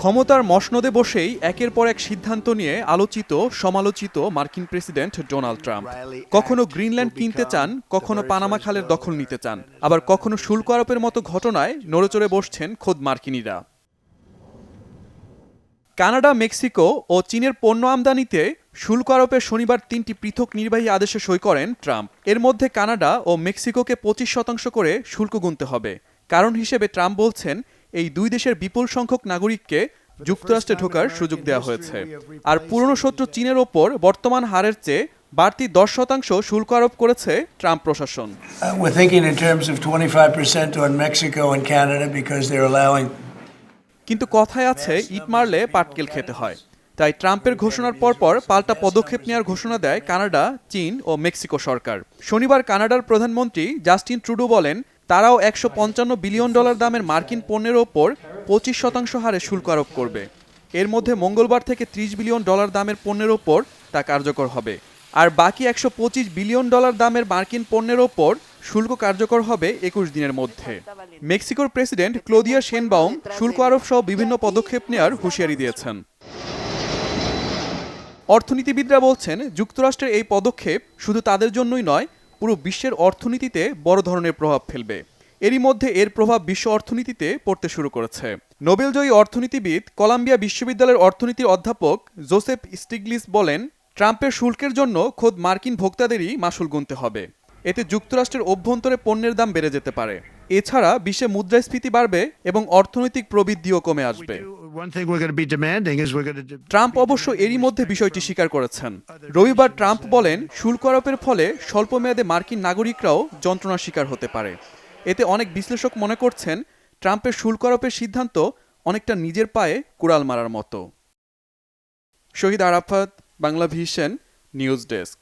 ক্ষমতার মসনদে বসেই একের পর এক সিদ্ধান্ত নিয়ে আলোচিত সমালোচিত মার্কিন প্রেসিডেন্ট ডোনাল্ড ট্রাম্প কখনো গ্রিনল্যান্ড কিনতে চান, কখনো পানামা খালের দখল নিতে চান, আবার কখনো শুল্ক আরোপের মতো ঘটনায় নড়েচড়ে বসছেন খোদ মার্কিনিরা। কানাডা, মেক্সিকো ও চীনের পণ্য আমদানিতে শুল্ক আরোপে শনিবার ৩টি পৃথক নির্বাহী আদেশে সই করেন ট্রাম্প। এর মধ্যে কানাডা ও মেক্সিকোকে 25% করে শুল্ক গুনতে হবে। কারণ হিসেবে ট্রাম্প বলছেন, এই দুই দেশের বিপুল সংখ্যক নাগরিককে যুক্তরাষ্ট্রে ঢোকার সুযোগ দেওয়া হয়েছে। আর পুরনো শত্রু চীনের ওপর বর্তমান হারের চেয়ে বাড়তি 10% শুল্ক আরোপ করেছে ট্রাম্প প্রশাসন। We're thinking in terms of 25% on Mexico and Canada because they're allowing. কিন্তু কথায় আছে, ইট মারলে পাটকেল খেতে হয়। তাই ট্রাম্পের ঘোষণার পরপর পাল্টা পদক্ষেপ নেওয়ার ঘোষণা দেয় কানাডা, চীন ও মেক্সিকো সরকার। শনিবার কানাডার প্রধানমন্ত্রী জাস্টিন ট্রুডো বলেন, তারাও $155 বিলিয়ন দামের মার্কিন পণ্যের ওপর 25% হারে শুল্ক আরোপ করবে। এর মধ্যে মঙ্গলবার থেকে $30 বিলিয়ন দামের পণ্যের ওপর তা কার্যকর হবে। আর বাকি $125 বিলিয়ন দামের মার্কিন পণ্যের ওপর শুল্ক কার্যকর হবে 21 দিনের মধ্যে। মেক্সিকোর প্রেসিডেন্ট ক্লোদিয়া শেনবাউম শুল্ক আরোপ সহ বিভিন্ন পদক্ষেপ নেওয়ার হুঁশিয়ারি দিয়েছেন। অর্থনীতিবিদরা বলছেন, যুক্তরাষ্ট্রের এই পদক্ষেপ শুধু তাদের জন্যই নয়, পুরো বিশ্বের অর্থনীতিতে বড় ধরনের প্রভাব ফেলবে। এরই মধ্যে এর প্রভাব বিশ্ব অর্থনীতিতে পড়তে শুরু করেছে। নোবেলজয়ী অর্থনীতিবিদ, কলাম্বিয়া বিশ্ববিদ্যালয়ের অর্থনীতির অধ্যাপক জোসেফ স্টিগলিস বলেন, ট্রাম্পের শুল্কের জন্য খোদ মার্কিন ভোক্তাদেরই মাশুল গুনতে হবে। এতে যুক্তরাষ্ট্রের অভ্যন্তরে পণ্যের দাম বেড়ে যেতে পারে। এছাড়া বিশ্বে মুদ্রাস্ফীতি বাড়বে এবং অর্থনৈতিক প্রবৃদ্ধিও কমে আসবে। ট্রাম্প অবশ্য এরই মধ্যে বিষয়টি স্বীকার করেছেন। রবিবার ট্রাম্প বলেন, শুল্ক আরোপের ফলে স্বল্পমেয়াদে মার্কিন নাগরিকরাও যন্ত্রণার শিকার হতে পারে। এতে অনেক বিশ্লেষক মনে করছেন, ট্রাম্পের শুল্ক আরোপের সিদ্ধান্ত অনেকটা নিজের পায়ে কুড়াল মারার মতো। Shahid Arafat, Bangla vision, news desk.